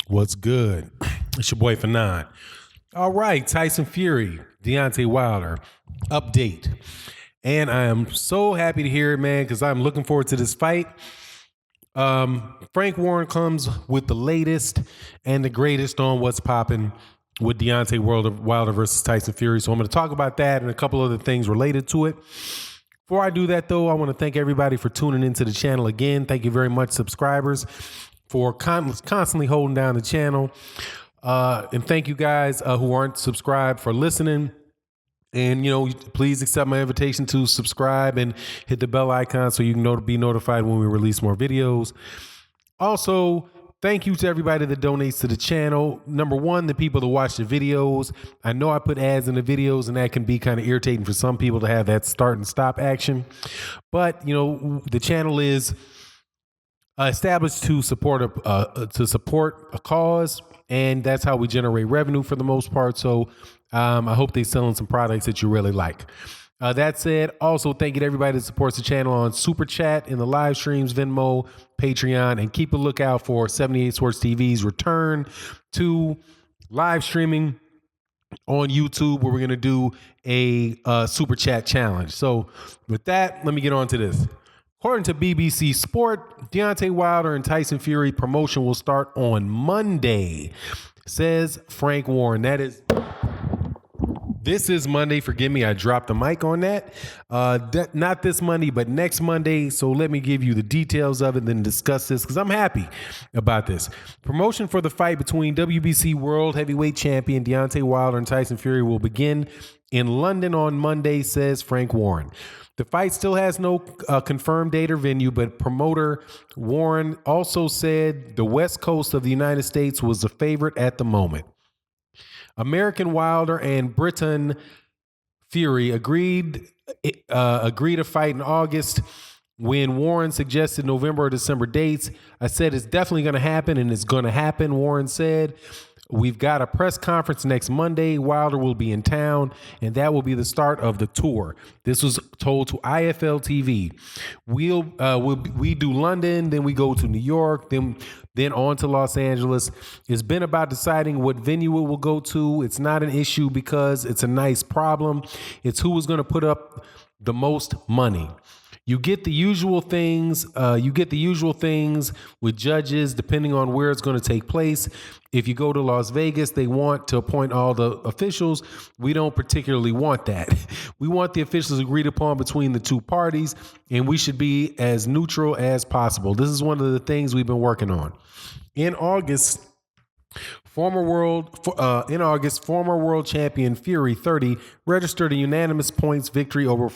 What's good? It's your boy Fanon. All right, Tyson Fury, Deontay Wilder, update. And I am so happy to hear it, man, because I'm looking forward to this fight. Frank Warren comes with the latest and the greatest on what's popping with Deontay Wilder versus Tyson Fury. So I'm going to talk about that and a couple other things related to it. Before I do that, though, I want to thank everybody for tuning into the channel again. Thank you very much, subscribers, for constantly holding down the channel. And thank you guys who aren't subscribed for listening. And, please accept my invitation to subscribe and hit the bell icon so you can be notified when we release more videos. Also, thank you to everybody that donates to the channel. Number one, the people that watch the videos. I know I put ads in the videos, and that can be kind of irritating for some people to have that start and stop action. But, the channel is established to support a cause, and that's how we generate revenue for the most part. So I hope they're selling some products that you really like. That said, also thank you to everybody that supports the channel on Super Chat, in the live streams, Venmo, Patreon, and keep a lookout for 78 Sports TV's return to live streaming on YouTube, where we're going to do a Super Chat challenge. So with that, let me get on to this. According to BBC Sport, Deontay Wilder and Tyson Fury promotion will start on Monday, says Frank Warren. This is Monday. Forgive me, I dropped the mic on that. Not this Monday, but next Monday. So let me give you the details of it and then discuss this, because I'm happy about this. Promotion for the fight between WBC World Heavyweight Champion Deontay Wilder and Tyson Fury will begin in London on Monday, says Frank Warren. The fight still has no confirmed date or venue, but promoter Warren also said the West Coast of the United States was the favorite at the moment. American Wilder and Britain Fury agreed to fight in August. When Warren suggested November or December dates, I said it's definitely going to happen, and it's going to happen, Warren said. We've got a press conference next Monday. Wilder will be in town, and that will be the start of the tour. This was told to IFL TV. We do London, then we go to New York, then on to Los Angeles. It's been about deciding what venue it will go to. It's not an issue because it's a nice problem. It's who is going to put up the most money. You get the usual things. With judges, depending on where it's going to take place. If you go to Las Vegas, they want to appoint all the officials. We don't particularly want that. We want the officials agreed upon between the two parties, and we should be as neutral as possible. This is one of the things we've been working on. In August, former world champion Fury 30 registered a unanimous points victory over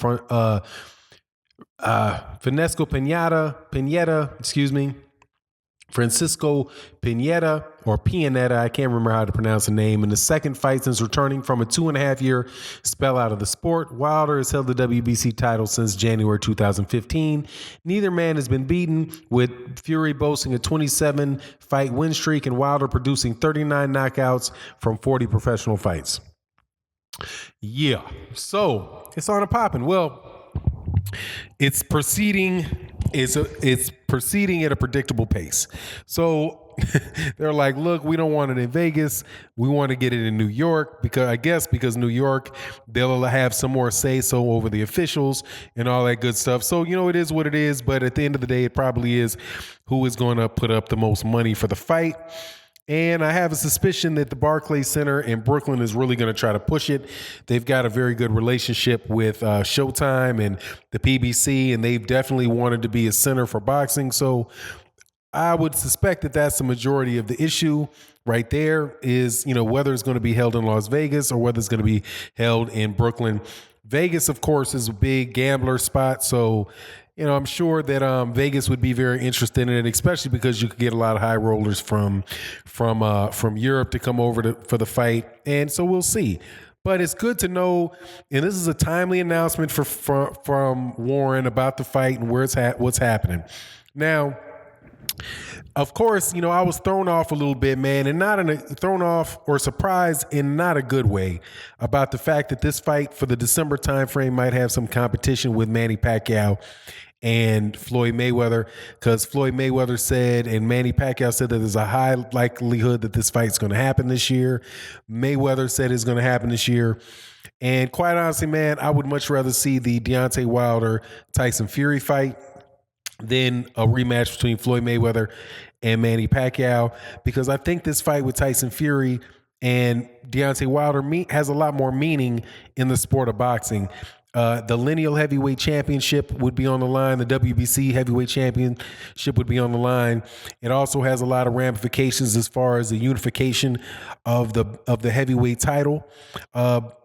Francisco Pineda, or Pianetta, I can't remember how to pronounce the name, in the second fight since returning from a 2.5-year spell out of the sport. Wilder has held the WBC title since January 2015. Neither man has been beaten, with Fury boasting a 27-fight win streak and Wilder producing 39 knockouts from 40 professional fights. Yeah, so it's on a popping. Well, it's proceeding at a predictable pace. So they're like, look, we don't want it in Vegas. We want to get it in New York, because New York, they'll have some more say-so over the officials and all that good stuff. So, it is what it is. But at the end of the day, it probably is who is going to put up the most money for the fight. And I have a suspicion that the Barclays Center in Brooklyn is really going to try to push it. They've got a very good relationship with Showtime and the PBC, and they've definitely wanted to be a center for boxing. So I would suspect that that's the majority of the issue right there, is, whether it's going to be held in Las Vegas or whether it's going to be held in Brooklyn. Vegas, of course, is a big gambler spot. So, I'm sure that Vegas would be very interested in it, especially because you could get a lot of high rollers from Europe to come over for the fight. And so we'll see. But it's good to know, and this is a timely announcement from Warren about the fight and what's happening. Now, of course, I was thrown off a little bit, man, and thrown off or surprised in not a good way about the fact that this fight for the December timeframe might have some competition with Manny Pacquiao and Floyd Mayweather, because Floyd Mayweather said and Manny Pacquiao said that there's a high likelihood that this fight's going to happen this year. Mayweather said it's going to happen this year. And quite honestly, man, I would much rather see the Deontay Wilder Tyson Fury fight than a rematch between Floyd Mayweather and Manny Pacquiao, because I think this fight with Tyson Fury and Deontay Wilder has a lot more meaning in the sport of boxing. The lineal heavyweight championship would be on the line. The WBC heavyweight championship would be on the line. It also has a lot of ramifications as far as the unification of the heavyweight title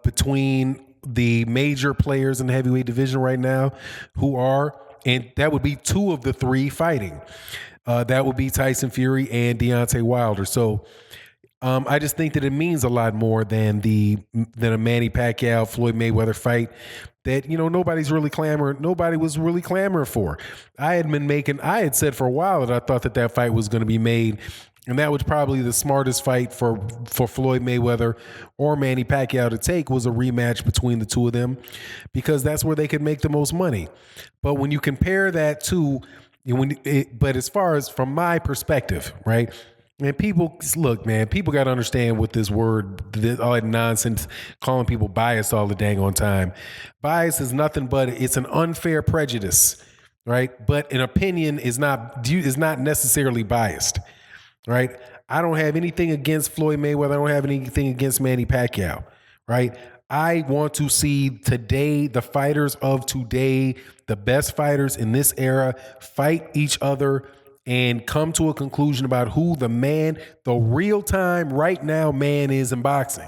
between the major players in the heavyweight division right now, and that would be two of the three fighting. That would be Tyson Fury and Deontay Wilder. So I just think that it means a lot more than a Manny Pacquiao Floyd Mayweather fight that nobody was really clamoring for. I had said for a while that I thought that fight was going to be made, and that was probably the smartest fight for Floyd Mayweather or Manny Pacquiao to take, was a rematch between the two of them, because that's where they could make the most money. But when you compare that to but as far as from my perspective, right? And people got to understand what this word, all that nonsense, calling people biased all the dang on time. Bias is nothing but it's an unfair prejudice, right? But an opinion is not necessarily biased, right? I don't have anything against Floyd Mayweather. I don't have anything against Manny Pacquiao, right? I want to see today, the fighters of today, the best fighters in this era, fight each other and come to a conclusion about who the real time right now man is in boxing.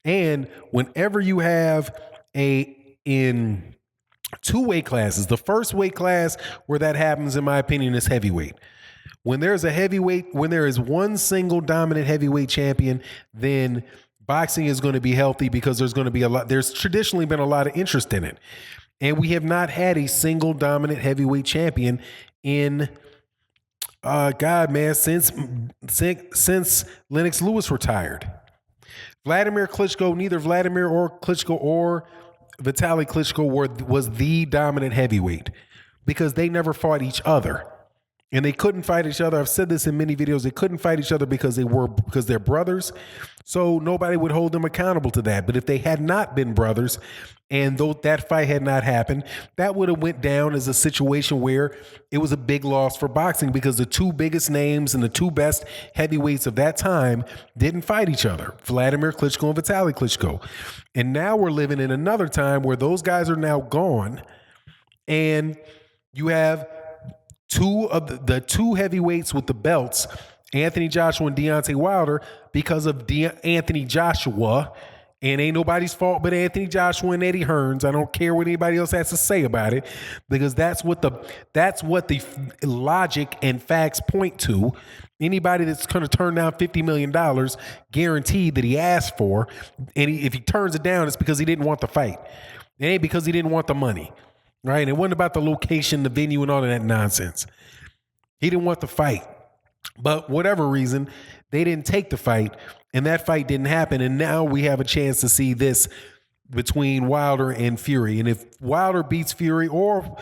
And whenever you have in two weight classes, the first weight class where that happens, in my opinion, is heavyweight. When there is one single dominant heavyweight champion, then boxing is going to be healthy, because there's traditionally been a lot of interest in it. And we have not had a single dominant heavyweight champion in since Lennox Lewis retired. Neither Vladimir or Klitschko or Vitaly Klitschko was the dominant heavyweight, because they never fought each other. And they couldn't fight each other. I've said this in many videos. They couldn't fight each other because they're brothers. So nobody would hold them accountable to that. But if they had not been brothers, and though that fight had not happened, that would have went down as a situation where it was a big loss for boxing, because the two biggest names and the two best heavyweights of that time didn't fight each other, Vladimir Klitschko and Vitaly Klitschko. And now we're living in another time where those guys are now gone, and you have two of the two heavyweights with the belts, Anthony Joshua and Deontay Wilder, because of Anthony Joshua. And ain't nobody's fault but Anthony Joshua and Eddie Hearns. I don't care what anybody else has to say about it, because that's what the logic and facts point to. Anybody that's going to turn down $50 million guaranteed that he asked for, and if he turns it down, it's because he didn't want the fight. It ain't because he didn't want the money, right? And it wasn't about the location, the venue, and all of that nonsense. He didn't want the fight. But whatever reason, they didn't take the fight, and that fight didn't happen. And now we have a chance to see this between Wilder and Fury. And if Wilder beats Fury or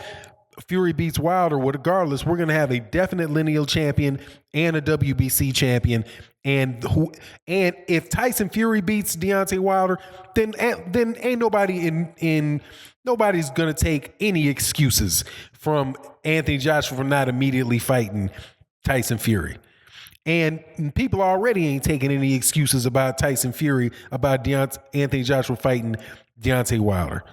Fury beats Wilder, regardless, we're going to have a definite lineal champion and a WBC champion. And if Tyson Fury beats Deontay Wilder, then ain't nobody nobody's going to take any excuses from Anthony Joshua for not immediately fighting Tyson Fury. And people already ain't taking any excuses about Tyson Fury, about Anthony Joshua fighting Deontay Wilder.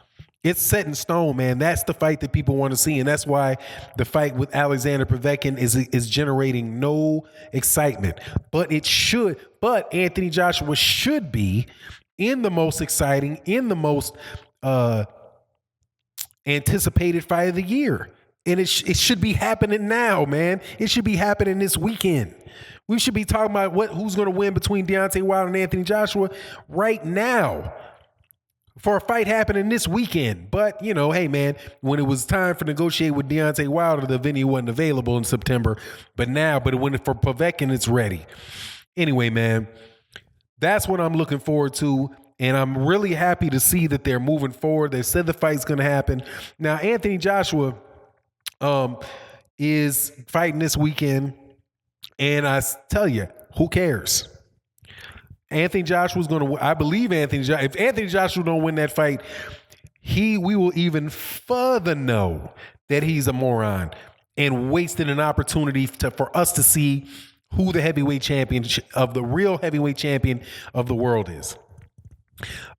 It's set in stone, man. That's the fight that people want to see. And that's why the fight with Alexander Povetkin is generating no excitement. But Anthony Joshua should be in the most exciting, in the most anticipated fight of the year. And it should be happening now, man. It should be happening this weekend. We should be talking about who's going to win between Deontay Wilder and Anthony Joshua right now for a fight happening this weekend. But, hey, man, when it was time for negotiate with Deontay Wilder, the venue wasn't available in September. But when for Povetkin, it's ready. Anyway, man, that's what I'm looking forward to. And I'm really happy to see that they're moving forward. They said the fight's going to happen. Now, Anthony Joshua, is fighting this weekend. And tell you, who cares? Anthony Joshua's going to. I believe Anthony. If Anthony Joshua don't win that fight, we will even further know that he's a moron and wasted an opportunity for us to see who the heavyweight champion of the real heavyweight champion of the world is.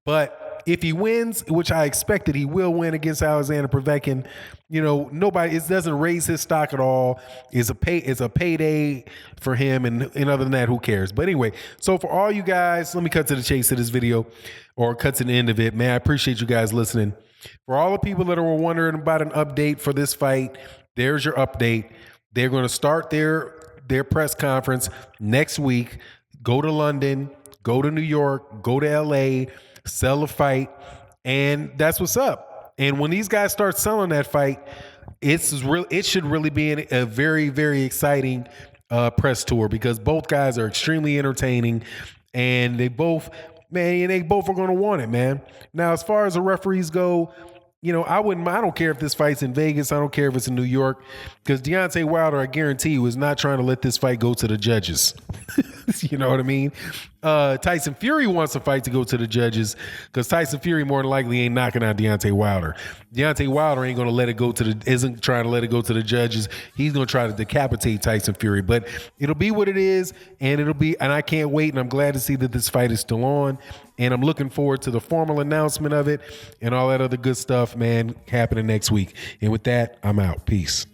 But if he wins, which I expected he will win against Alexander Povetkin, it doesn't raise his stock at all. It's a payday for him, and other than that, who cares? But anyway, so for all you guys, let me cut to the chase of this video, or cut to the end of it. Man, I appreciate you guys listening. For all the people that were wondering about an update for this fight, there's your update. They're going to start their press conference next week. Go to London, go to New York, go to LA, sell a fight, and that's what's up. And when these guys start selling that fight, it should really be a very, very exciting press tour, because both guys are extremely entertaining, and they both are going to want it, man. Now, as far as the referees go, I don't care if this fight's in Vegas. I don't care if it's in New York, because Deontay Wilder, I guarantee you, is not trying to let this fight go to the judges. You know what I mean? Tyson Fury wants the fight to go to the judges, because Tyson Fury more than likely ain't knocking out Deontay Wilder. Deontay Wilder isn't trying to let it go to the judges. He's going to try to decapitate Tyson Fury, but it'll be what it is, and I can't wait, and I'm glad to see that this fight is still on, and I'm looking forward to the formal announcement of it and all that other good stuff, man, happening next week. And with that, I'm out. Peace.